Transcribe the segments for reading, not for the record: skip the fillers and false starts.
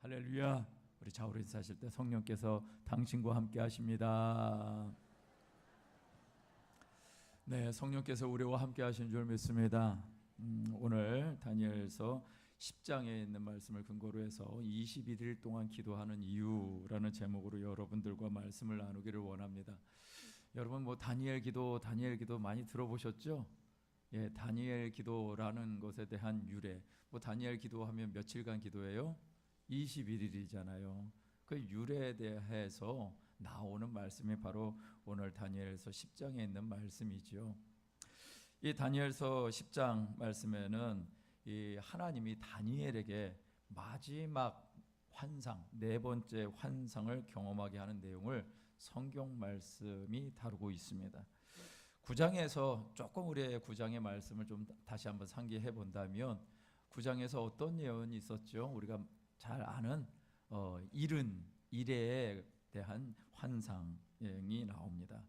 할렐루야. 우리 좌우로 인사하실 때 성령께서 당신과 함께 하십니다. 네, 성령께서 우리와 함께 하신 줄 믿습니다. 오늘 다니엘서 10장에 있는 말씀을 근거로 해서 21일 동안 기도하는 이유라는 제목으로 여러분들과 말씀을 나누기를 원합니다. 여러분 다니엘 기도 많이 들어보셨죠? 예, 다니엘 기도라는 것에 대한 유래. 다니엘 기도하면 며칠간 기도해요? 21일이잖아요. 그 유래에 대해서 나오는 말씀이 바로 오늘 다니엘서 10장에 있는 말씀이죠. 이 다니엘서 10장 말씀에는 이 하나님이 다니엘에게 마지막 환상, 네 번째 환상을 경험하게 하는 내용을 성경 말씀이 다루고 있습니다. 9장에서 조금 우리의 9장의 말씀을 좀 다시 한번 상기해 본다면 9장에서 어떤 예언이 있었죠? 우리가 잘 아는 일은 이래에 대한 환상이 나옵니다.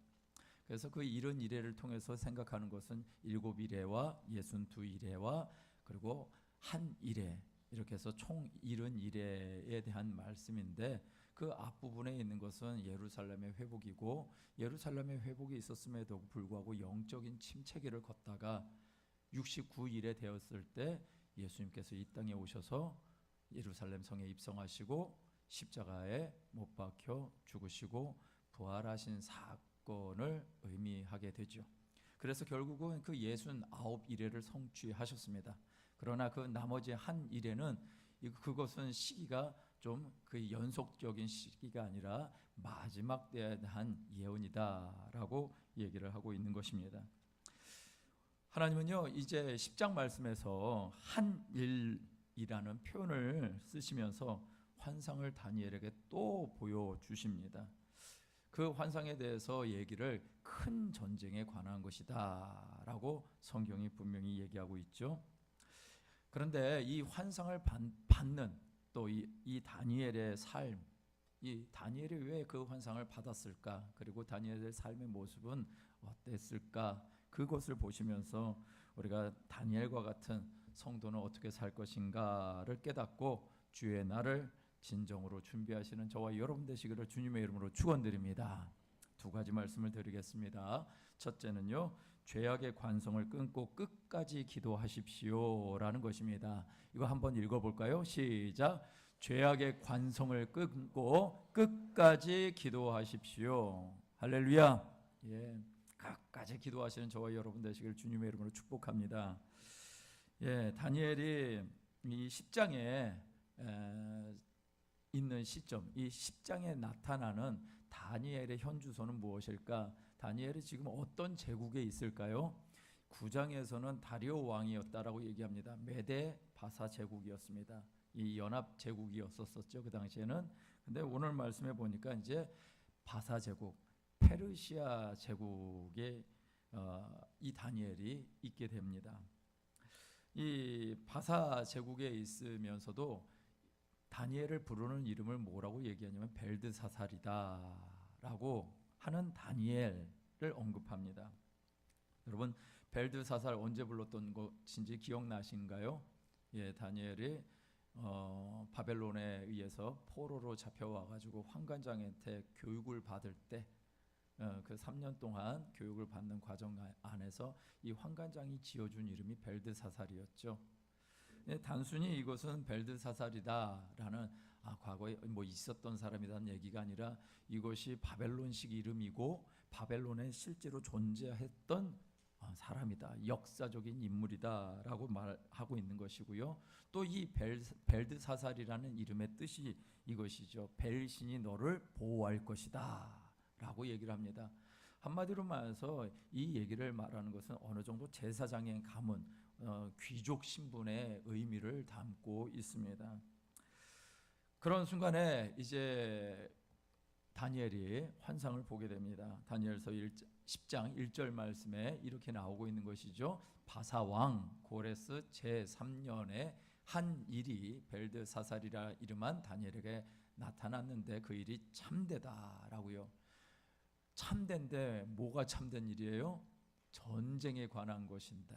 그래서 그 일은 이래를 통해서 생각하는 것은 7이래와 62이래와 그리고 한 이래, 이렇게 해서 총 일은 이래에 대한 말씀인데, 그 앞부분에 있는 것은 예루살렘의 회복이고, 예루살렘의 회복이 있었음에도 불구하고 영적인 침체기를 걷다가 69일에 되었을 때 예수님께서 이 땅에 오셔서 예루살렘 성에 입성하시고 십자가에 못 박혀 죽으시고 부활하신 사건을 의미하게 되죠. 그래서 결국은 그 69일을 성취하셨습니다. 그러나 그 나머지 한 일에는 그것은 시기가 좀 그 연속적인 시기가 아니라 마지막 때에 대한 예언이다라고 얘기를 하고 있는 것입니다. 하나님은요, 이제 10장 말씀에서 한 일이라는 표현을 쓰시면서 환상을 다니엘에게 또 보여주십니다. 그 환상에 대해서 얘기를 큰 전쟁에 관한 것이다 라고 성경이 분명히 얘기하고 있죠. 그런데 이 환상을 받는 또 이 다니엘의 삶, 이 다니엘이 왜 그 환상을 받았을까, 그리고 다니엘의 삶의 모습은 어땠을까, 그것을 보시면서 우리가 다니엘과 같은 성도는 어떻게 살 것인가를 깨닫고 주의 날을 진정으로 준비하시는 저와 여러분 되시기를 주님의 이름으로 축원드립니다. 두 가지 말씀을 드리겠습니다. 첫째는요, 죄악의 관성을 끊고 끝까지 기도하십시오라는 것입니다. 이거 한번 읽어볼까요? 시작. 죄악의 관성을 끊고 끝까지 기도하십시오. 할렐루야. 예, 끝까지 기도하시는 저와 여러분 되시기를 주님의 이름으로 축복합니다. 예, 다니엘이 이 10장에 있는 시점, 이 10장에 나타나는 다니엘의 현주소는 무엇일까? 다니엘이 지금 어떤 제국에 있을까요? 9장에서는 다리오 왕이었다라고 얘기합니다. 메데 바사 제국이었습니다. 이 연합 제국이었었죠, 그 당시에는. 근데 오늘 말씀해 보니까 이제 바사 제국, 페르시아 제국에 이 다니엘이 있게 됩니다. 이 바사 제국에 있으면서도 다니엘을 부르는 이름을 뭐라고 얘기하냐면 벨드사살이다라고 하는 다니엘을 언급합니다. 여러분, 벨드사살 언제 불렀던 것인지 기억나신가요? 예, 다니엘이 바벨론에 의해서 포로로 잡혀와가지고 환관장한테 교육을 받을 때 그 3년 동안 교육을 받는 과정 안에서 이 환관장이 지어준 이름이 벨드사살이었죠. 단순히 이것은 벨드사살이다라는 과거에 있었던 사람이라는 얘기가 아니라 이것이 바벨론식 이름이고 바벨론에 실제로 존재했던 사람이다, 역사적인 인물이다라고 말하고 있는 것이고요. 또 이 벨드사살이라는 이름의 뜻이 이것이죠. 벨신이 너를 보호할 것이다 라고 얘기를 합니다. 한마디로 말해서 이 얘기를 말하는 것은 어느 정도 제사장의 가문, 귀족 신분의 의미를 담고 있습니다. 그런 순간에 이제 다니엘이 환상을 보게 됩니다. 다니엘서 10장 1절 말씀에 이렇게 나오고 있는 것이죠. 바사왕 고레스 제3년에 한 일이 벨드사살이라 이름한 다니엘에게 나타났는데 그 일이 참되다라고요. 참된데 뭐가 참된 일이에요? 전쟁에 관한 것입니다.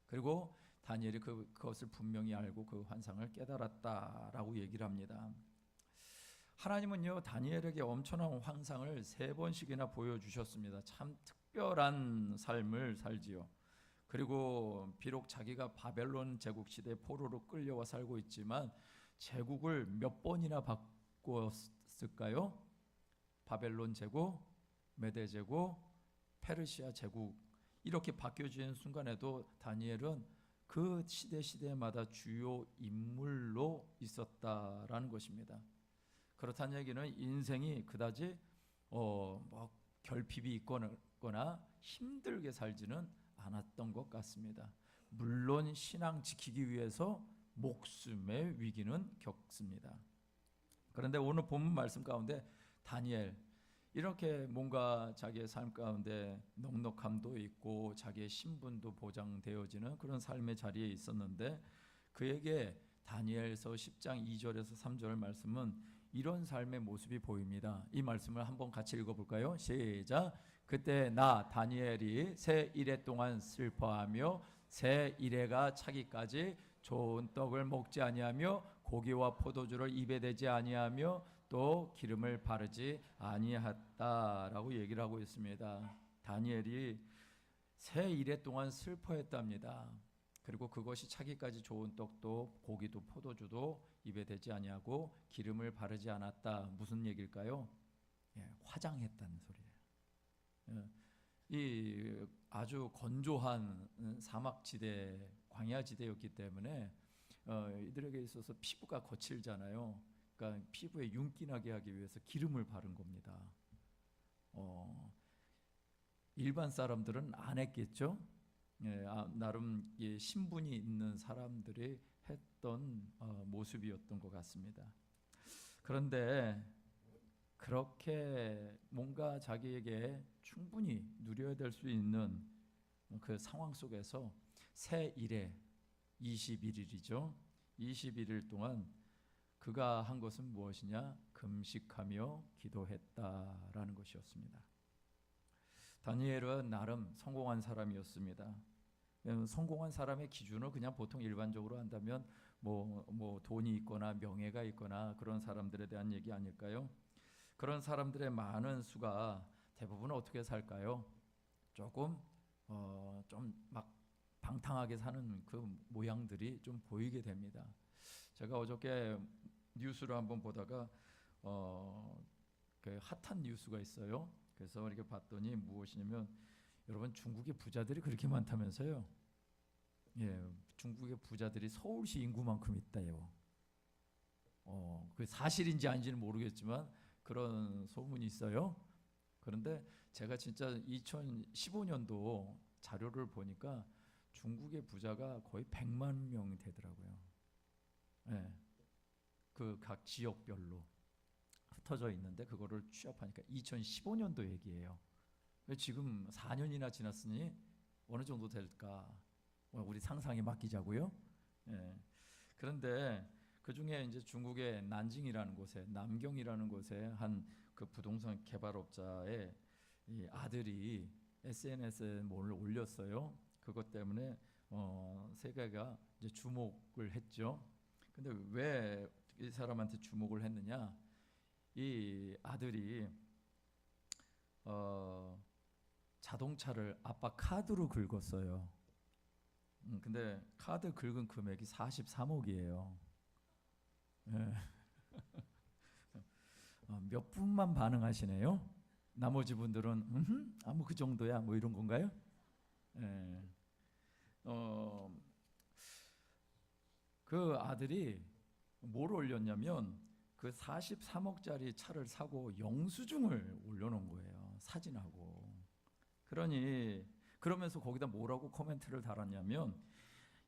그리고 다니엘이 그것을 분명히 알고 그 환상을 깨달았다라고 얘기를 합니다. 하나님은요, 다니엘에게 엄청난 환상을 3번씩이나 보여주셨습니다. 참 특별한 삶을 살지요. 그리고 비록 자기가 바벨론 제국 시대 포로로 끌려와 살고 있지만 제국을 몇 번이나 바꾸었을까요? 바벨론 제국, 메데 제국, 페르시아 제국, 이렇게 바뀌어지는 순간에도 다니엘은 그 시대마다 주요 인물로 있었다라는 것입니다. 그렇다는 얘기는 인생이 그다지 뭐 결핍이 있거나 힘들게 살지는 않았던 것 같습니다. 물론 신앙 지키기 위해서 목숨의 위기는 겪습니다. 그런데 오늘 본문 말씀 가운데 다니엘, 이렇게 뭔가 자기의 삶 가운데 넉넉함도 있고 자기의 신분도 보장되어지는 그런 삶의 자리에 있었는데, 그에게 다니엘서 10장 2절에서 3절 말씀은 이런 삶의 모습이 보입니다. 이 말씀을 한번 같이 읽어볼까요? 시작. 그때 나 다니엘이 새 이래 동안 슬퍼하며 새 이래가 차기까지 좋은 떡을 먹지 아니하며 고기와 포도주를 입에 대지 아니하며 또 기름을 바르지 아니했다라고 얘기를 하고 있습니다. 다니엘이 새 이래 동안 슬퍼했답니다. 그리고 그것이 차기까지 좋은 떡도 고기도 포도주도 입에 대지 아니하고 기름을 바르지 않았다. 무슨 얘기일까요? 화장했다는 소리예요. 이 아주 건조한 사막지대, 광야지대였기 때문에 이들에게 있어서 피부가 거칠잖아요. 그러니까 피부에 윤기 나게 하기 위해서 기름을 바른 겁니다. 일반 사람들은 안 했겠죠. 나름 신분이 있는 사람들이 했던 모습이었던 것 같습니다. 그런데 그렇게 뭔가 자기에게 충분히 누려야 될 수 있는 그 상황 속에서 새 일에 21일이죠. 21일 동안 그가 한 것은 무엇이냐? 금식하며 기도했다라는 것이었습니다. 다니엘은 나름 성공한 사람이었습니다. 성공한 사람의 기준을 그냥 보통 일반적으로 한다면 뭐 돈이 있거나 명예가 있거나 그런 사람들에 대한 얘기 아닐까요? 그런 사람들의 많은 수가 대부분 어떻게 살까요? 조금 좀 막 방탕하게 사는 그 모양들이 좀 보이게 됩니다. 제가 어저께 뉴스를 한번 보다가 그 핫한 뉴스가 있어요. 그래서 이렇게 봤더니 무엇이냐면, 여러분, 중국의 부자들이 그렇게 많다면서요? 중국의 부자들이 서울시 인구만큼 있다요. 그 사실인지 아닌지는 모르겠지만 그런 소문이 있어요. 그런데 제가 진짜 2015년도 자료를 보니까 중국의 부자가 거의 100만 명 되더라고요. 그 각 지역별로 흩어져 있는데 그거를 취합하니까 2015년도 얘기예요. 지금 4년이나 지났으니 어느 정도 될까? 우리 상상에 맡기자고요. 그런데 그 중에 이제 중국의 난징이라는 곳에, 남경이라는 곳에 한 그 부동산 개발업자의 이 아들이 SNS에 뭘 올렸어요. 그것 때문에 세계가 이제 주목을 했죠. 근데 왜 이 사람한테 주목을 했느냐? 이 아들이 자동차를 아빠 카드로 긁었어요. 근데 카드 긁은 금액이 43억이에요. 몇 분만 반응하시네요. 나머지 분들은 뭐 그 정도야 뭐 이런 건가요? 그 아들이 뭘 올렸냐면 그 43억짜리 차를 사고 영수증을 올려놓은 거예요. 사진하고. 그러면서 거기다 뭐라고 코멘트를 달았냐면,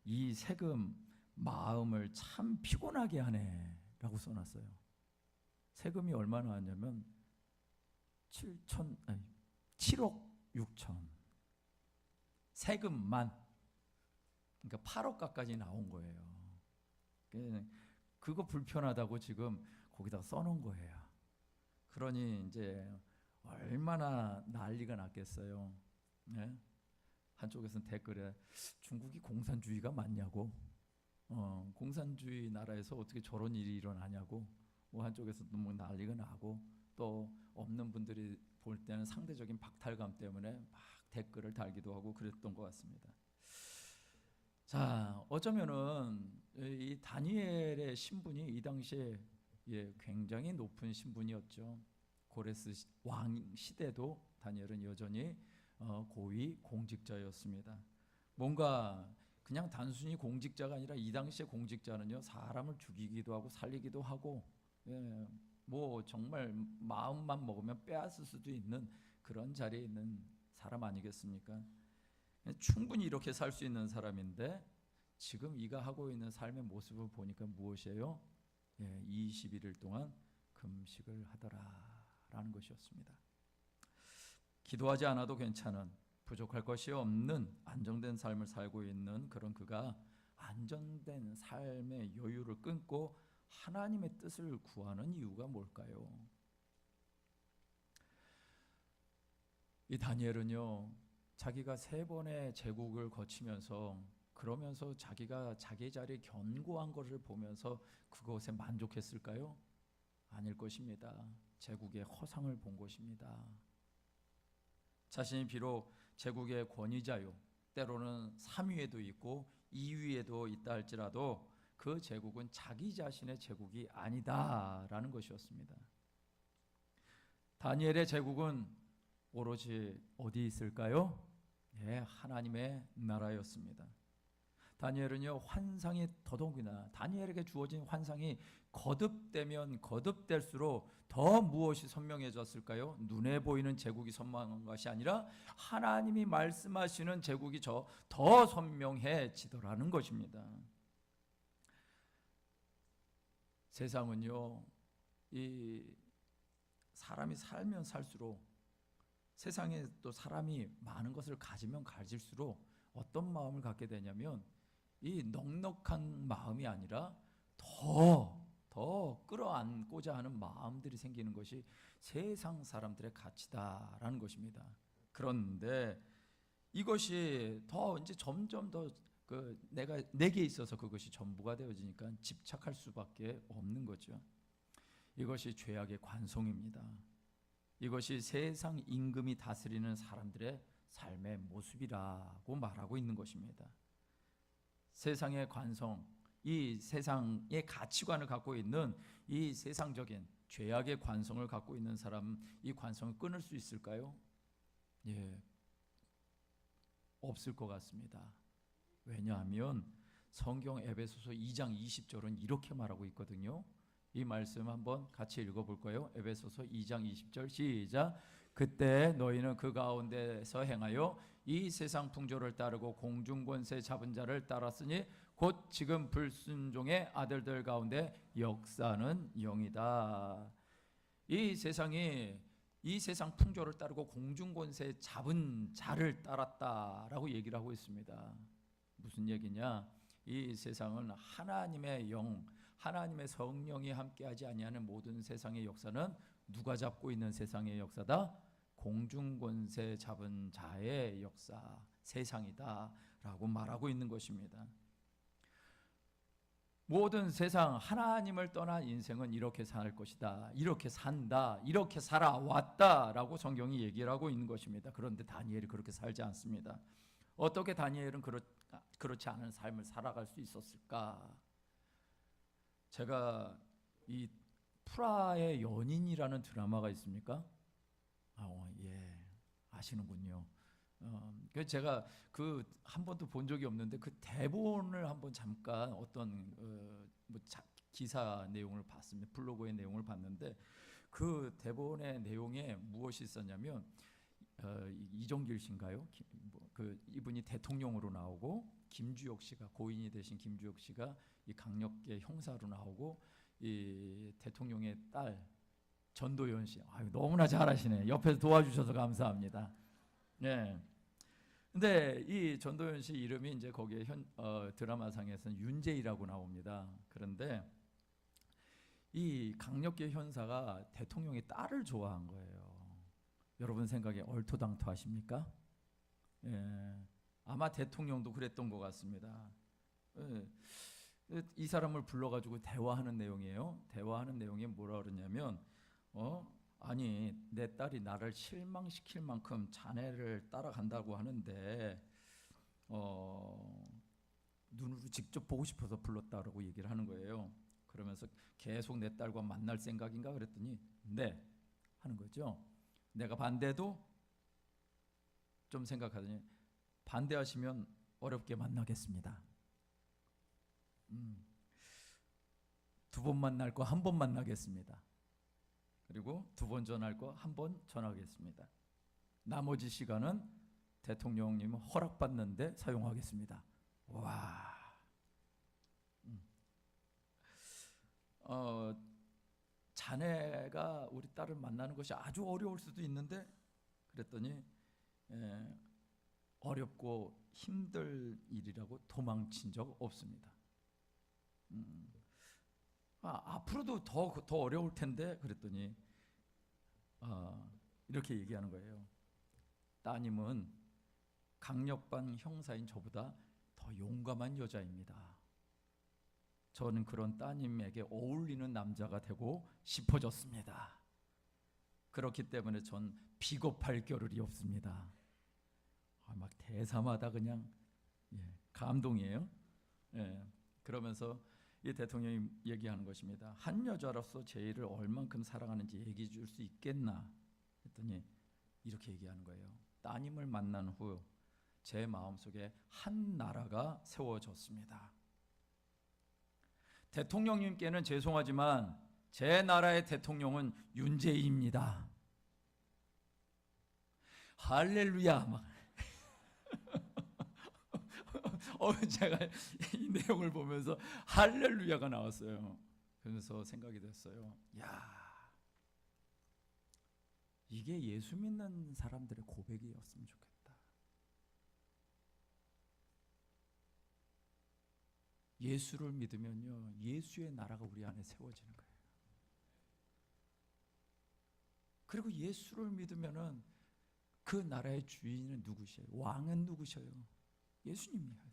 이 세금 마음을 참 피곤하게 하네 라고 써놨어요. 세금이 얼마나 나왔냐면 7억 6천. 세금만. 그러니까 8억 가까이 나온 거예요. 그거 불편하다고 지금 거기다가 써놓은 거예요. 그러니 이제 얼마나 난리가 났겠어요. 한쪽에서는 댓글에 중국이 공산주의가 맞냐고, 공산주의 나라에서 어떻게 저런 일이 일어나냐고, 뭐 한쪽에서 뭐 난리가 나고, 또 없는 분들이 볼 때는 상대적인 박탈감 때문에 막 댓글을 달기도 하고 그랬던 것 같습니다. 자, 어쩌면은 이 다니엘의 신분이 이 당시에 굉장히 높은 신분이었죠. 고레스 왕 시대도 다니엘은 여전히 고위 공직자였습니다. 뭔가 그냥 단순히 공직자가 아니라 이 당시의 공직자는요, 사람을 죽이기도 하고 살리기도 하고, 뭐 정말 마음만 먹으면 빼앗을 수도 있는 그런 자리에 있는 사람 아니겠습니까? 충분히 이렇게 살 수 있는 사람인데 지금 이가 하고 있는 삶의 모습을 보니까 무엇이에요? 21일 동안 금식을 하더라라는 것이었습니다. 기도하지 않아도 괜찮은, 부족할 것이 없는 안정된 삶을 살고 있는 그런 그가 안정된 삶의 여유를 끊고 하나님의 뜻을 구하는 이유가 뭘까요? 이 다니엘은요, 자기가 3번의 제국을 거치면서 그러면서 자기가 자기 자리에 견고한 것을 보면서 그것에 만족했을까요? 아닐 것입니다. 제국의 허상을 본 것입니다. 자신이 비록 제국의 권위자요, 때로는 3위에도 있고 2위에도 있다 할지라도 그 제국은 자기 자신의 제국이 아니다라는 것이었습니다. 다니엘의 제국은 오로지 어디 있을까요? 하나님의 나라였습니다. 다니엘은요, 환상이 더더욱이나 다니엘에게 주어진 환상이 거듭되면 거듭될수록 더 무엇이 선명해졌을까요? 눈에 보이는 제국이 선명한 것이 아니라 하나님이 말씀하시는 제국이 더 선명해지더라는 것입니다. 세상은요, 이 사람이 살면 살수록, 세상에 또 사람이 많은 것을 가지면 가질수록 어떤 마음을 갖게 되냐면 이 넉넉한 마음이 아니라 더 끌어안고자 하는 마음들이 생기는 것이 세상 사람들의 가치다라는 것입니다. 그런데 이것이 더 이제 점점 더 내게 있어서 그것이 전부가 되어지니까 집착할 수밖에 없는 거죠. 이것이 죄악의 관성입니다. 이것이 세상 임금이 다스리는 사람들의 삶의 모습이라고 말하고 있는 것입니다. 세상의 관성, 이 세상의 가치관을 갖고 있는 이 세상적인 죄악의 관성을 갖고 있는 사람, 이 관성을 끊을 수 있을까요? 없을 것 같습니다. 왜냐하면 성경 에베소서 2장 20절은 이렇게 말하고 있거든요. 이 말씀 한번 같이 읽어볼까요? 에베소서 2장 20절 시작. 그때 너희는 그 가운데서 행하여 이 세상 풍조를 따르고 공중권세 잡은 자를 따랐으니 곧 지금 불순종의 아들들 가운데 역사는 영이다. 이 세상이 이 세상 풍조를 따르고 공중권세 잡은 자를 따랐다라고 얘기를 하고 있습니다. 무슨 얘기냐? 이 세상은 하나님의 영, 하나님의 성령이 함께하지 아니하는 모든 세상의 역사는 누가 잡고 있는 세상의 역사다? 공중권세 잡은 자의 역사, 세상이다라고 말하고 있는 것입니다. 모든 세상, 하나님을 떠난 인생은 이렇게 살 것이다, 이렇게 산다, 이렇게 살아왔다라고 성경이 얘기를 하고 있는 것입니다. 그런데 다니엘이 그렇게 살지 않습니다. 어떻게 다니엘은 그렇지 않은 삶을 살아갈 수 있었을까? 제가 이 프라의 연인이라는 드라마가 있습니까? 아시는군요. 제가 한 번도 본 적이 없는데 그 대본을 한번 잠깐 어떤 기사 내용을 봤습니다. 블로그의 내용을 봤는데 그 대본의 내용에 무엇이 있었냐면 이종길 씨인가요? 이분이 대통령으로 나오고 김주혁 씨가, 고인이 되신 김주혁 씨가 이 강력계 형사로 나오고, 이 대통령의 딸 전도연 씨, 너무나 잘하시네. 옆에서 도와주셔서 감사합니다. 근데 이 전도연 씨 이름이 이제 거기에 드라마상에서는 윤재희라고 나옵니다. 그런데 이 강력계 형사가 대통령의 딸을 좋아한 거예요. 여러분 생각에 얼토당토하십니까? 아마 대통령도 그랬던 것 같습니다. 예. 이 사람을 불러가지고 대화하는 내용이에요. 대화하는 내용이 뭐라 그러냐면 아니 내 딸이 나를 실망시킬 만큼 자네를 따라간다고 하는데 눈으로 직접 보고 싶어서 불렀다라고 얘기를 하는 거예요. 그러면서 계속 내 딸과 만날 생각인가 그랬더니 네 하는 거죠. 내가 반대도 좀 생각하더니 반대하시면 어렵게 만나겠습니다. 두 번 만날 거 한 번 만나겠습니다. 그리고 두 번 전할 거 한 번 전하겠습니다. 나머지 시간은 대통령님 허락받는데 사용하겠습니다. 와, 자네가 우리 딸을 만나는 것이 아주 어려울 수도 있는데 그랬더니 어렵고 힘들 일이라고 도망친 적 없습니다. 앞으로도 더 어려울 텐데 그랬더니 이렇게 얘기하는 거예요. 따님은 강력반 형사인 저보다 더 용감한 여자입니다. 저는 그런 따님에게 어울리는 남자가 되고 싶어졌습니다. 그렇기 때문에 전 비겁할 겨를이 없습니다. 막 대사마다 그냥 감동이에요. 그러면서 이 대통령이 얘기하는 것입니다. 한 여자로서 제이를 얼만큼 사랑하는지 얘기해 줄 수 있겠나 했더니 이렇게 얘기하는 거예요. 따님을 만난 후 제 마음속에 한 나라가 세워졌습니다. 대통령님께는 죄송하지만 제 나라의 대통령은 윤재희입니다. 할렐루야. 막 제가 이 내용을 보면서 할렐루야가 나왔어요. 그래서 생각이 됐어요. 야, 이게 예수 믿는 사람들의 고백이었으면 좋겠다. 예수를 믿으면요, 예수의 나라가 우리 안에 세워지는 거예요. 그리고 예수를 믿으면은 그 나라의 주인은 누구셔요? 왕은 누구셔요? 예수님이야.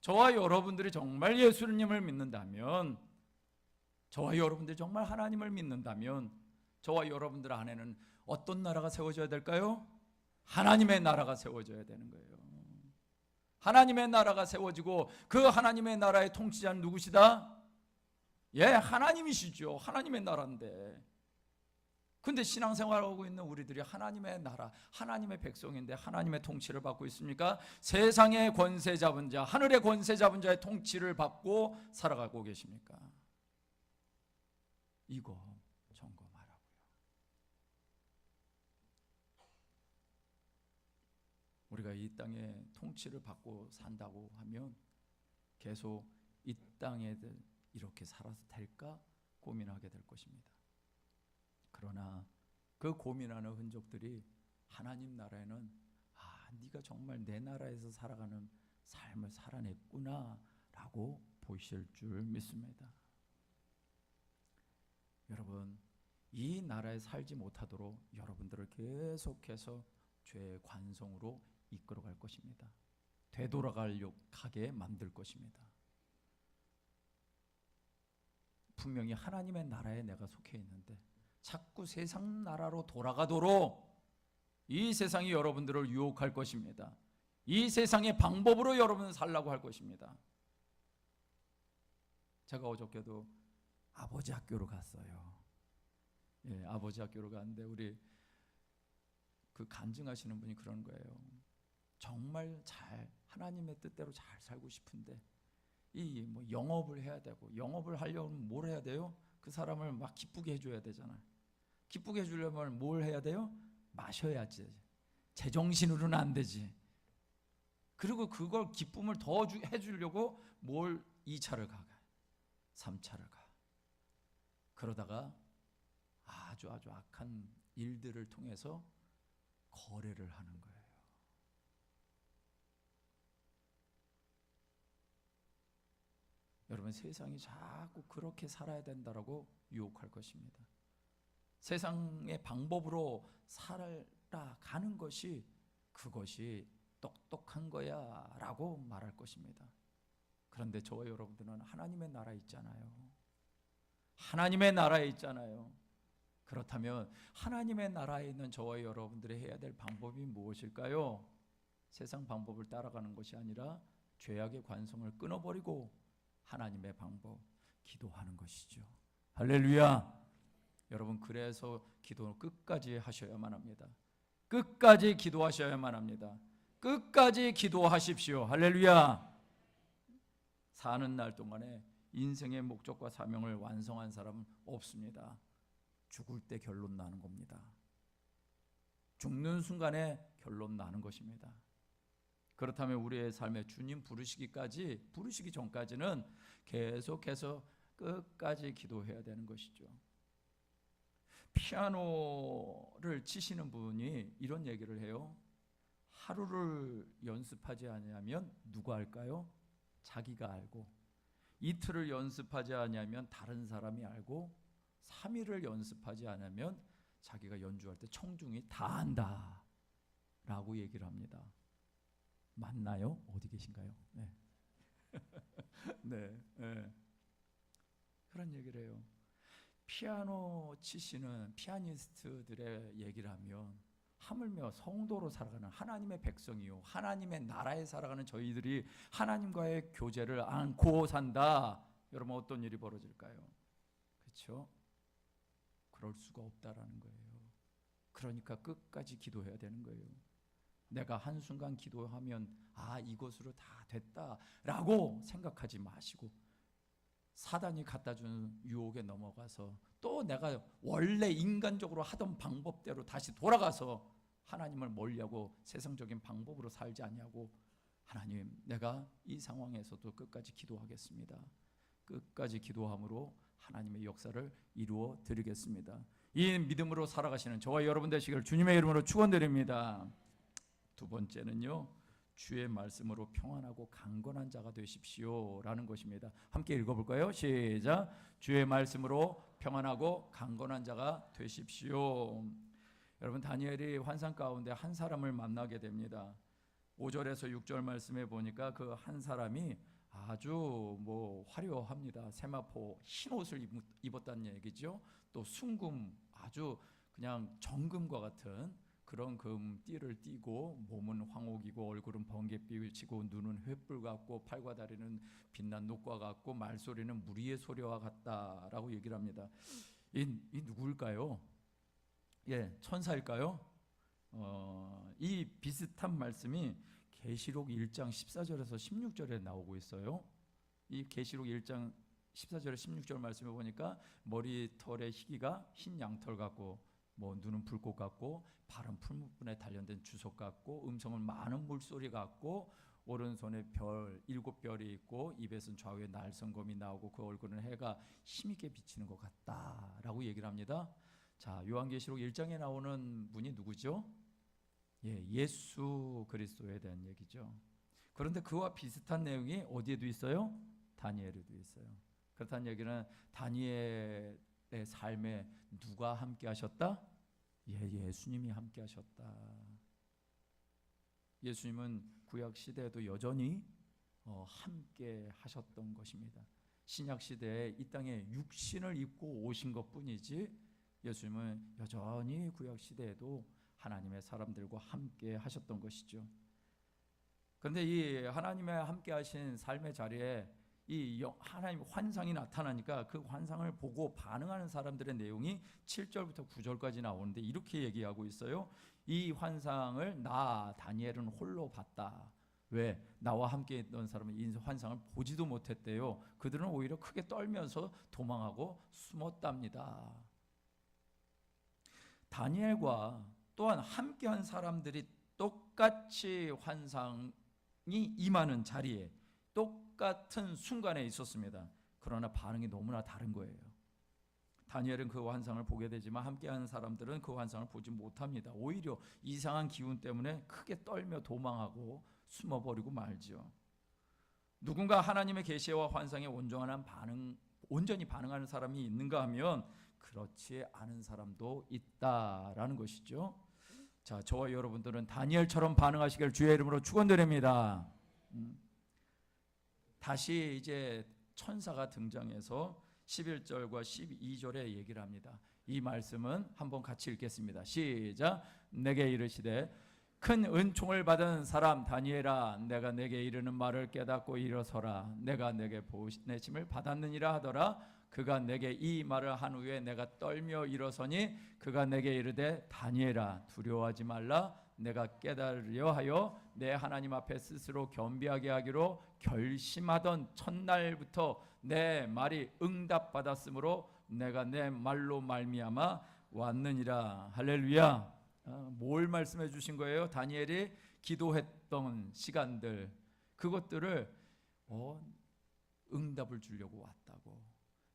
저와 여러분들이 정말 예수님을 믿는다면, 저와 여러분들이 정말 하나님을 믿는다면 저와 여러분들 안에는 어떤 나라가 세워져야 될까요? 하나님의 나라가 세워져야 되는 거예요. 하나님의 나라가 세워지고 그 하나님의 나라의 통치자는 누구시다? 하나님이시죠. 하나님의 나라인데. 근데 신앙생활하고 있는 우리들이 하나님의 나라, 하나님의 백성인데 하나님의 통치를 받고 있습니까? 세상의 권세 잡은 자, 하늘의 권세 잡은 자의 통치를 받고 살아가고 계십니까? 이거 점검하라고요. 우리가 이 땅에 통치를 받고 산다고 하면 계속 이 땅에 이렇게 살아서 될까 고민하게 될 것입니다. 그러나 그 고민하는 흔적들이 하나님 나라에는 네가 정말 내 나라에서 살아가는 삶을 살아냈구나 라고 보실 줄 믿습니다. 여러분, 이 나라에 살지 못하도록 여러분들을 계속해서 죄의 관성으로 이끌어갈 것입니다. 되돌아가게 만들 것입니다. 분명히 하나님의 나라에 내가 속해 있는데 자꾸 세상 나라로 돌아가도록 이 세상이 여러분들을 유혹할 것입니다. 이 세상의 방법으로 여러분은 살라고 할 것입니다. 제가 어저께도 아버지 학교로 갔어요. 아버지 학교로 갔는데 우리 그 간증하시는 분이 그런 거예요. 정말 잘 하나님의 뜻대로 잘 살고 싶은데 이 뭐 영업을 해야 되고, 영업을 하려면 뭘 해야 돼요? 그 사람을 막 기쁘게 해줘야 되잖아요. 기쁘게 해주려면 뭘 해야 돼요? 마셔야지. 제정신으로는 안 되지. 그리고 그걸 기쁨을 더 해주려고 뭘 2차를 가, 3차를 가. 그러다가 아주 악한 일들을 통해서 거래를 하는 거예요. 여러분, 세상이 자꾸 그렇게 살아야 된다라고 유혹할 것입니다. 세상의 방법으로 살아가는 것이, 그것이 똑똑한 거야 라고 말할 것입니다. 그런데 저와 여러분들은 하나님의 나라에 있잖아요. 하나님의 나라에 있잖아요. 그렇다면 하나님의 나라에 있는 저와 여러분들이 해야 될 방법이 무엇일까요? 세상 방법을 따라가는 것이 아니라 죄악의 관성을 끊어버리고 하나님의 방법, 기도하는 것이죠. 할렐루야. 여러분, 그래서 기도는 끝까지 하셔야만 합니다. 끝까지 기도하셔야만 합니다. 끝까지 기도하십시오. 할렐루야. 사는 날 동안에 인생의 목적과 사명을 완성한 사람은 없습니다. 죽을 때 결론 나는 겁니다. 죽는 순간에 결론 나는 것입니다. 그렇다면 우리의 삶에 주님 부르시기 전까지는 계속해서 끝까지 기도해야 되는 것이죠. 피아노를 치시는 분이 이런 얘기를 해요. 하루를 연습하지 않으면 누가 알까요? 자기가 알고, 이틀을 연습하지 않으면 다른 사람이 알고, 3일을 연습하지 않으면 자기가 연주할 때 청중이 다 안다 라고 얘기를 합니다. 맞나요? 어디 계신가요? 네. 네, 네. 그런 얘기를 해요. 피아노 치시는 피아니스트들의 얘기를 하면 하물며 성도로 살아가는 하나님의 백성이요, 하나님의 나라에 살아가는 저희들이 하나님과의 교제를 않고 산다. 여러분, 어떤 일이 벌어질까요? 그렇죠? 그럴 수가 없다라는 거예요. 그러니까 끝까지 기도해야 되는 거예요. 내가 한순간 기도하면 이것으로 다 됐다라고 생각하지 마시고, 사단이 갖다 준 유혹에 넘어가서 또 내가 원래 인간적으로 하던 방법대로 다시 돌아가서 하나님을 멀리하고 세상적인 방법으로 살지 않냐고, 하나님, 내가 이 상황에서도 끝까지 기도하겠습니다. 끝까지 기도함으로 하나님의 역사를 이루어 드리겠습니다. 이 믿음으로 살아가시는 저와 여러분 되시기를 주님의 이름으로 축원드립니다. 두 번째는요, 주의 말씀으로 평안하고 강건한 자가 되십시오 라는 것입니다. 함께 읽어볼까요? 시작. 주의 말씀으로 평안하고 강건한 자가 되십시오. 여러분, 다니엘이 환상 가운데 한 사람을 만나게 됩니다. 5절에서 6절 말씀에 보니까 그 한 사람이 아주 화려합니다. 세마포 흰 옷을 입었다는 얘기죠. 또 순금, 아주 그냥 정금과 같은 그런 금띠를 띠고, 몸은 황옥이고 얼굴은 번갯빛을 치고 눈은 횃불 같고 팔과 다리는 빛난 녹과 같고 말소리는 무리의 소리와 같다라고 얘기를 합니다. 이 누구일까요? 천사일까요? 이 비슷한 말씀이 계시록 1장 14절에서 16절에 나오고 있어요. 이 계시록 1장 14절에 16절 말씀에 보니까 머리털의 희기가 흰 양털 같고, 눈은 불꽃 같고, 발은 풀무분에 단련된 주석 같고, 음성은 많은 물소리 같고, 오른손에 7별이 있고, 입에서는 좌우에 날성검이 나오고, 그 얼굴은 해가 힘있게 비치는 것 같다라고 얘기를 합니다. 자, 요한계시록 1장에 나오는 분이 누구죠? 예수 그리스도에 대한 얘기죠. 그런데 그와 비슷한 내용이 어디에도 있어요? 다니엘에도 있어요. 그렇다는 얘기는 다니엘의 삶에 누가 함께 하셨다? 예수님이 함께 하셨다. 예수님은 구약 시대에도 여전히 함께 하셨던 것입니다. 신약 시대에 이 땅에 육신을 입고 오신 것뿐이지, 예수님은 여전히 구약 시대에도 하나님의 사람들과 함께 하셨던 것이죠. 그런데 이 하나님의 함께 하신 삶의 자리에 이 하나님 환상이 나타나니까 그 환상을 보고 반응하는 사람들의 내용이 7절부터 9절까지 나오는데 이렇게 얘기하고 있어요. 이 환상을 나 다니엘은 홀로 봤다. 왜? 나와 함께 있던 사람은 이 환상을 보지도 못했대요. 그들은 오히려 크게 떨면서 도망하고 숨었답니다. 다니엘과 또한 함께한 사람들이 똑같이 환상이 임하는 자리에 똑같은 순간에 있었습니다. 그러나 반응이 너무나 다른 거예요. 다니엘은 그 환상을 보게 되지만 함께하는 사람들은 그 환상을 보지 못합니다. 오히려 이상한 기운 때문에 크게 떨며 도망하고 숨어버리고 말죠. 누군가 하나님의 계시와 환상에 온전히 반응하는 사람이 있는가 하면 그렇지 않은 사람도 있다라는 것이죠. 자, 저와 여러분들은 다니엘처럼 반응하시길 주의 이름으로 축원드립니다. 다시 이제 천사가 등장해서 11절과 12절에 얘기를 합니다. 이 말씀은 한번 같이 읽겠습니다. 시작. 내게 이르시되 큰 은총을 받은 사람 다니엘아, 내가 내게 이르는 말을 깨닫고 일어서라. 내가 내게 보내심을 받았느니라 하더라. 그가 내게 이 말을 한 후에 내가 떨며 일어서니 그가 내게 이르되 다니엘아, 두려워하지 말라. 내가 깨달으려 하여 내 하나님 앞에 스스로 겸비하게 하기로 결심하던 첫날부터 내 말이 응답받았으므로 내가 내 말로 말미암아 왔느니라. 할렐루야. 뭘 말씀해 주신 거예요? 다니엘이 기도했던 시간들, 그것들을 응답을 주려고 왔다고.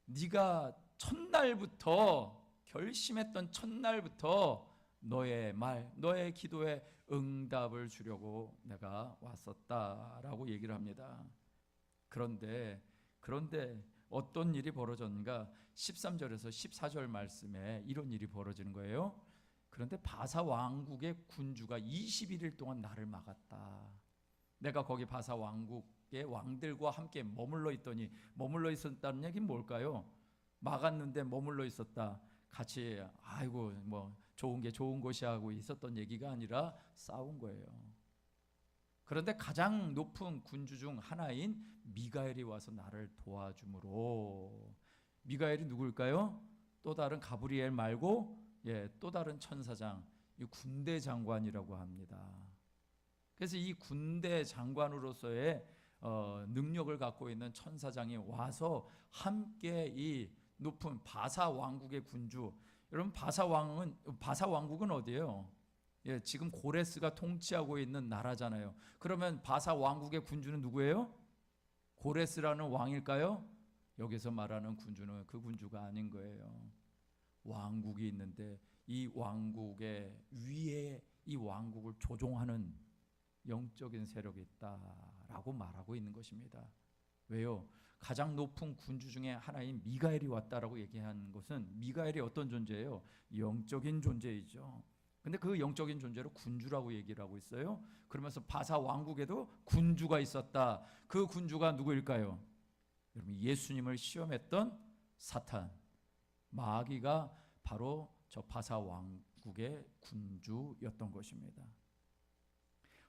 네가 첫날부터 결심했던 첫날부터 너의 말, 너의 기도에 응답을 주려고 내가 왔었다라고 얘기를 합니다. 그런데 어떤 일이 벌어졌는가? 13절에서 14절 말씀에 이런 일이 벌어지는 거예요. 그런데 바사 왕국의 군주가 21일 동안 나를 막았다. 내가 거기 바사 왕국의 왕들과 함께 머물러 있더니, 머물러 있었다는 얘기는 뭘까요? 막았는데 머물러 있었다. 같이 아이고 뭐 좋은 게 좋은 곳이 하고 있었던 얘기가 아니라 싸운 거예요. 그런데 가장 높은 군주 중 하나인 미가엘이 와서 나를 도와주므로, 미가엘이 누구일까요? 또 다른 가브리엘 말고 또 다른 천사장, 이 군대 장관이라고 합니다. 그래서 이 군대 장관으로서의 능력을 갖고 있는 천사장이 와서 함께 이 높은 바사 왕국의 군주, 여러분 바사 왕국은 어디예요? 지금 고레스가 통치하고 있는 나라잖아요. 그러면 바사 왕국의 군주는 누구예요? 고레스라는 왕일까요? 여기서 말하는 군주는 그 군주가 아닌 거예요. 왕국이 있는데 이 왕국의 위에 이 왕국을 조종하는 영적인 세력이 있다라고 말하고 있는 것입니다. 왜요? 가장 높은 군주 중에 하나인 미가엘이 왔다라고 얘기한 것은, 미가엘이 어떤 존재예요? 영적인 존재이죠. 근데 그 영적인 존재로 군주라고 얘기를 하고 있어요. 그러면서 바사 왕국에도 군주가 있었다. 그 군주가 누구일까요? 여러분, 예수님을 시험했던 사탄, 마귀가 바로 저 바사 왕국의 군주였던 것입니다.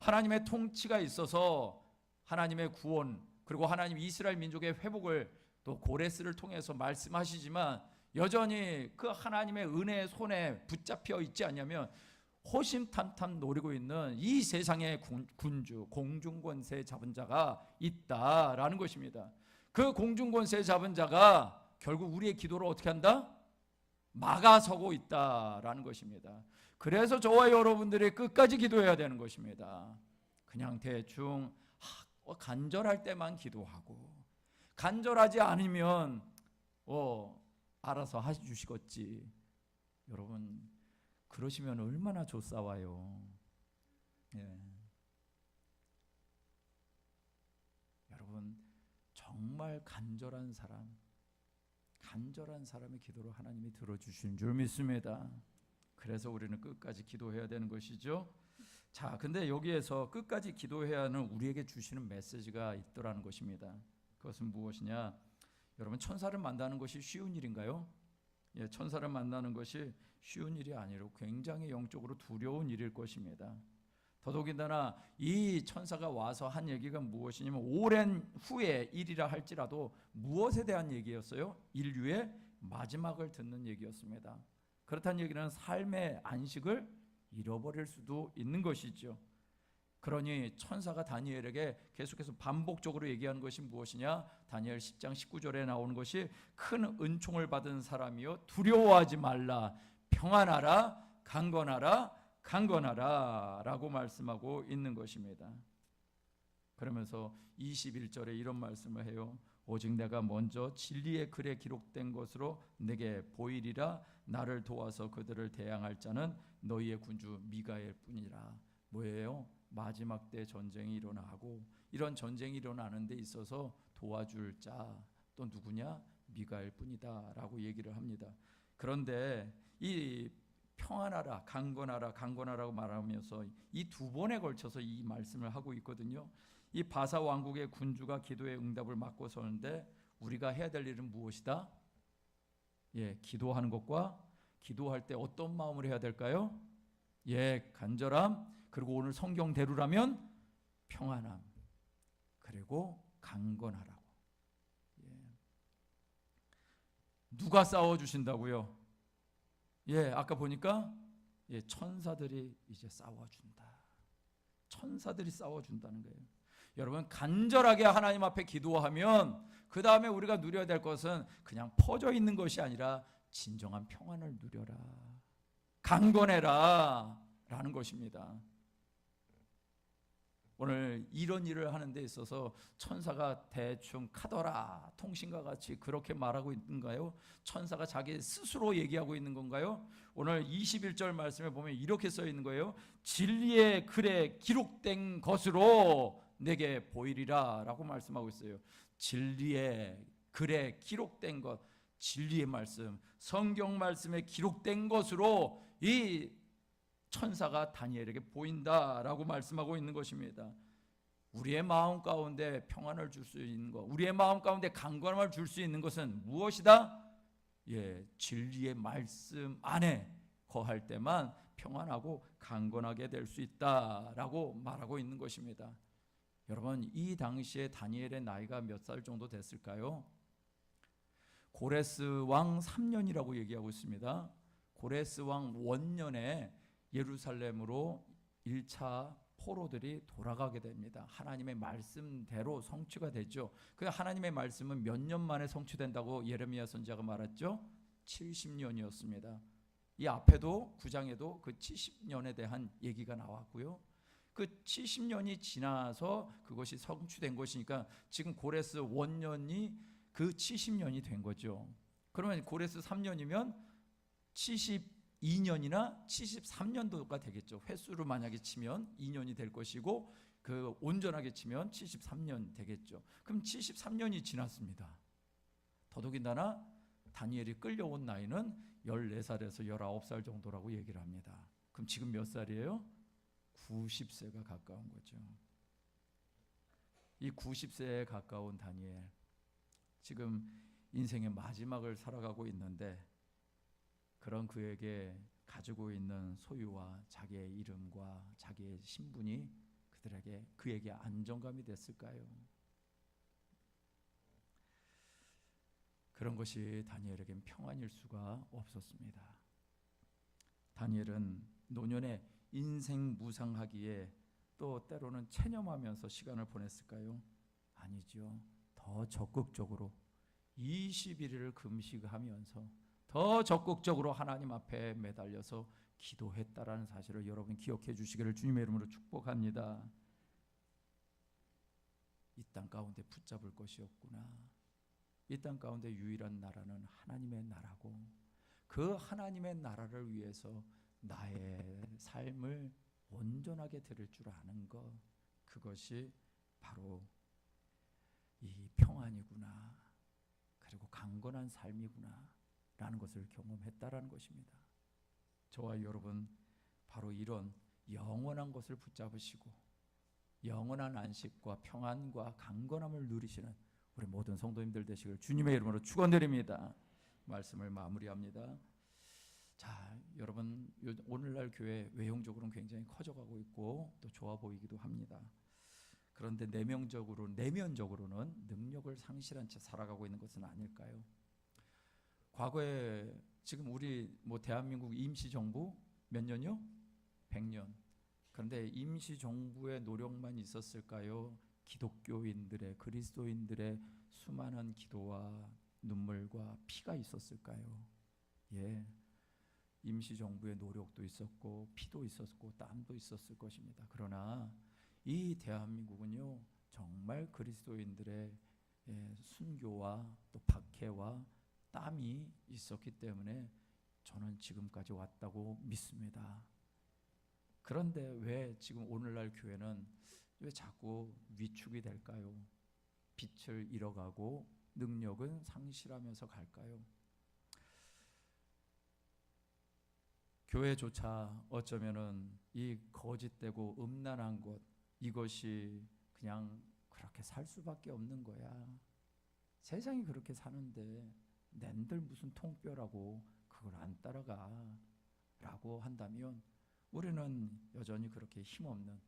하나님의 통치가 있어서 하나님의 구원, 그리고 하나님 이스라엘 민족의 회복을 또 고레스를 통해서 말씀하시지만, 여전히 그 하나님의 은혜의 손에 붙잡혀 있지 않냐면 호심탄탄 노리고 있는 이 세상의 군주, 공중권세 잡은 자가 있다라는 것입니다. 그 공중권세 잡은 자가 결국 우리의 기도를 어떻게 한다? 막아서고 있다라는 것입니다. 그래서 저와 여러분들이 끝까지 기도해야 되는 것입니다. 그냥 대충 간절할 때만 기도하고, 간절하지 않으면 알아서 해주시겠지. 여러분, 그러시면 얼마나 좋사와요. 여러분, 정말 간절한 사람의 기도를 하나님이 들어주신 줄 믿습니다. 그래서 우리는 끝까지 기도해야 되는 것이죠. 자, 근데 여기에서 끝까지 기도해야 하는 우리에게 주시는 메시지가 있더라는 것입니다. 그것은 무엇이냐? 여러분, 천사를 만나는 것이 쉬운 일인가요? 천사를 만나는 것이 쉬운 일이 아니라 굉장히 영적으로 두려운 일일 것입니다. 더더군다나 이 천사가 와서 한 얘기가 무엇이냐면, 오랜 후의 일이라 할지라도 무엇에 대한 얘기였어요? 인류의 마지막을 듣는 얘기였습니다. 그렇다는 얘기는 삶의 안식을 잃어버릴 수도 있는 것이죠. 그러니 천사가 다니엘에게 계속해서 반복적으로 얘기하는 것이 무엇이냐? 다니엘 10장 19절에 나오는 것이 큰 은총을 받은 사람이요 두려워하지 말라, 평안하라, 강건하라 라고 말씀하고 있는 것입니다. 그러면서 21절에 이런 말씀을 해요. 오직 내가 먼저 진리의 글에 기록된 것으로 내게 보이리라. 나를 도와서 그들을 대항할 자는 너희의 군주 미가엘 뿐이라. 뭐예요? 마지막 때 전쟁이 일어나고, 이런 전쟁이 일어나는 데 있어서 도와줄 자 또 누구냐? 미가엘 뿐이다 라고 얘기를 합니다. 그런데 이 평안하라, 강건하라, 강건하라고 말하면서 이 두 번에 걸쳐서 이 말씀을 하고 있거든요. 이 바사 왕국의 군주가 기도의 응답을 막고 서는데 우리가 해야 될 일은 무엇이다? 기도하는 것과 기도할 때 어떤 마음으로 해야 될까요? 간절함, 그리고 오늘 성경대로라면 평안함, 그리고 강건하라고. 누가 싸워주신다고요? 아까 보니까 천사들이 이제 싸워준다. 천사들이 싸워준다는 거예요. 여러분, 간절하게 하나님 앞에 기도하면 그 다음에 우리가 누려야 될 것은 그냥 퍼져 있는 것이 아니라 진정한 평안을 누려라, 강건해라 라는 것입니다. 오늘 이런 일을 하는 데 있어서 천사가 대충 카더라 통신과 같이 그렇게 말하고 있는가요? 천사가 자기 스스로 얘기하고 있는 건가요? 오늘 21절 말씀에 보면 이렇게 써 있는 거예요. 진리의 글에 기록된 것으로 내게 보이리라 라고 말씀하고 있어요. 진리의 글에 기록된 것, 진리의 말씀, 성경 말씀에 기록된 것으로 이 천사가 다니엘에게 보인다라고 말씀하고 있는 것입니다. 우리의 마음 가운데 평안을 줄 수 있는 것, 우리의 마음 가운데 강건함을 줄 수 있는 것은 무엇이다? 진리의 말씀 안에 거할 때만 평안하고 강건하게 될 수 있다라고 말하고 있는 것입니다. 여러분, 이 당시에 다니엘의 나이가 몇 살 정도 됐을까요? 고레스 왕 3년이라고 얘기하고 있습니다. 고레스 왕 원년에 예루살렘으로 1차 포로들이 돌아가게 됩니다. 하나님의 말씀대로 성취가 되죠. 그 하나님의 말씀은 몇 년 만에 성취된다고 예레미야 선지자가 말했죠? 70년이었습니다. 이 앞에도 9장에도 그 70년에 대한 얘기가 나왔고요. 그 70년이 지나서 그것이 성취된 것이니까 지금 고레스 원년이 그 70년이 된 거죠. 그러면 고레스 3년이면 72년이나 73년도가 되겠죠. 횟수로 만약에 치면 2년이 될 것이고 그 온전하게 치면 73년 되겠죠. 그럼 73년이 지났습니다. 더더군다나 다니엘이 끌려온 나이는 14살에서 19살 정도라고 얘기를 합니다. 그럼 지금 몇 살이에요? 90세가 가까운 거죠. 이 90세에 가까운 다니엘, 지금 인생의 마지막을 살아가고 있는데 그런 그에게 가지고 있는 소유와 자기의 이름과 자기의 신분이 그에게 안정감이 됐을까요? 그런 것이 다니엘에겐 평안일 수가 없었습니다. 다니엘은 노년에 인생 무상하기에 또 때로는 체념하면서 시간을 보냈을까요? 아니죠. 더 적극적으로 21일을 금식하면서 더 적극적으로 하나님 앞에 매달려서 기도했다라는 사실을 여러분 기억해 주시기를 주님의 이름으로 축복합니다. 이 땅 가운데 붙잡을 것이 없구나. 이 땅 가운데 유일한 나라는 하나님의 나라고, 그 하나님의 나라를 위해서 나의 삶을 온전하게 드릴 줄 아는 것, 그것이 바로 이 평안이구나, 그리고 강건한 삶이구나 라는 것을 경험했다라는 것입니다. 저와 여러분 바로 이런 영원한 것을 붙잡으시고 영원한 안식과 평안과 강건함을 누리시는 우리 모든 성도님들 되시길 주님의 이름으로 축원드립니다. 말씀을 마무리합니다. 자, 여러분 오늘날 교회 외형적으로는 굉장히 커져가고 있고 또 좋아 보이기도 합니다. 그런데 내면적으로는 능력을 상실한 채 살아가고 있는 것은 아닐까요? 과거에 지금 우리 대한민국 임시정부 몇 년이요? 100년. 그런데 임시정부의 노력만 있었을까요? 기독교인들의, 그리스도인들의 수많은 기도와 눈물과 피가 있었을까요? 임시정부의 노력도 있었고 피도 있었고 땀도 있었을 것입니다. 그러나 이 대한민국은요, 정말 그리스도인들의 순교와 또 박해와 땀이 있었기 때문에 저는 지금까지 왔다고 믿습니다. 그런데 왜 지금 오늘날 교회는 왜 자꾸 위축이 될까요? 빛을 잃어가고 능력은 상실하면서 갈까요? 교회조차 어쩌면은 이 거짓되고 음란한 것, 이것이 그냥 그렇게 살 수밖에 없는 거야. 세상이 그렇게 사는데 낸들 무슨 통뼈라고 그걸 안 따라가 라고 한다면 우리는 여전히 그렇게 힘없는,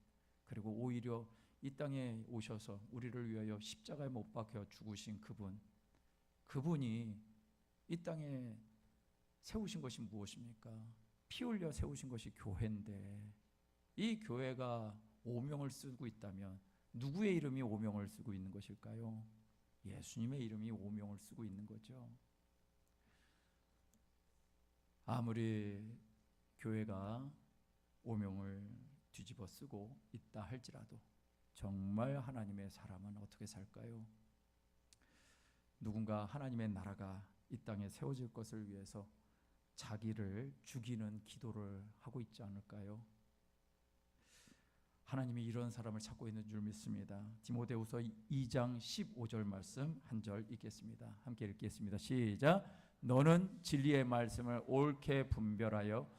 그리고 오히려 이 땅에 오셔서 우리를 위하여 십자가에 못 박혀 죽으신 그분이 이 땅에 세우신 것이 무엇입니까? 피 흘려 세우신 것이 교회인데, 이 교회가 오명을 쓰고 있다면 누구의 이름이 오명을 쓰고 있는 것일까요? 예수님의 이름이 오명을 쓰고 있는 거죠. 아무리 교회가 오명을 뒤집어 쓰고 있다 할지라도 정말 하나님의 사람은 어떻게 살까요? 누군가 하나님의 나라가 이 땅에 세워질 것을 위해서 자기를 죽이는 기도를 하고 있지 않을까요? 하나님이 이런 사람을 찾고 있는 줄 믿습니다. 디모데후서 2장 15절 말씀 한 절 읽겠습니다. 함께 읽겠습니다. 시작. 너는 진리의 말씀을 옳게 분별하여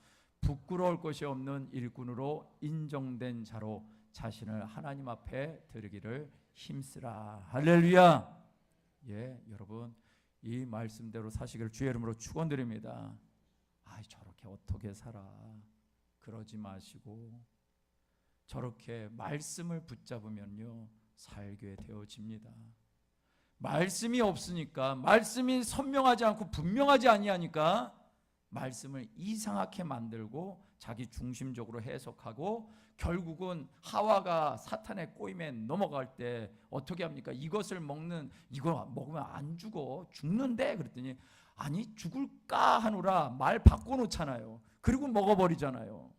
부끄러울 것이 없는 일꾼으로 인정된 자로 자신을 하나님 앞에 드리기를 힘쓰라. 할렐루야. 예, 여러분 이 말씀대로 사시기를 주의 이름으로 축원드립니다. 저렇게 어떻게 살아? 그러지 마시고 저렇게 말씀을 붙잡으면요 살게 되어집니다. 말씀이 없으니까, 말씀이 선명하지 않고 분명하지 아니하니까 말씀을 이상하게 만들고 자기 중심적으로 해석하고 결국은 하와가 사탄의 꼬임에 넘어갈 때 어떻게 합니까? 이거 먹으면 안 죽는데 그랬더니 아니 죽을까 하노라 말 바꿔놓잖아요. 그리고 먹어버리잖아요.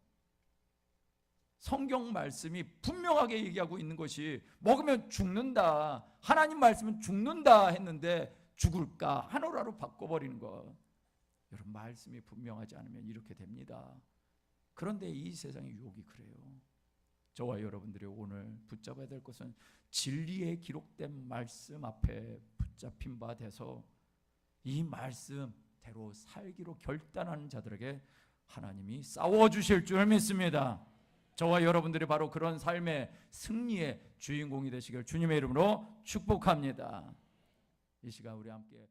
성경 말씀이 분명하게 얘기하고 있는 것이 먹으면 죽는다, 하나님 말씀은 죽는다 했는데 죽을까 하노라로 바꿔버리는 것. 여러분 말씀이 분명하지 않으면 이렇게 됩니다. 그런데 이 세상의 유혹이 그래요. 저와 여러분들이 오늘 붙잡아야 될 것은 진리에 기록된 말씀 앞에 붙잡힌 바 돼서 이 말씀대로 살기로 결단하는 자들에게 하나님이 싸워주실 줄 믿습니다. 저와 여러분들이 바로 그런 삶의 승리의 주인공이 되시길 주님의 이름으로 축복합니다. 이 시간 우리 함께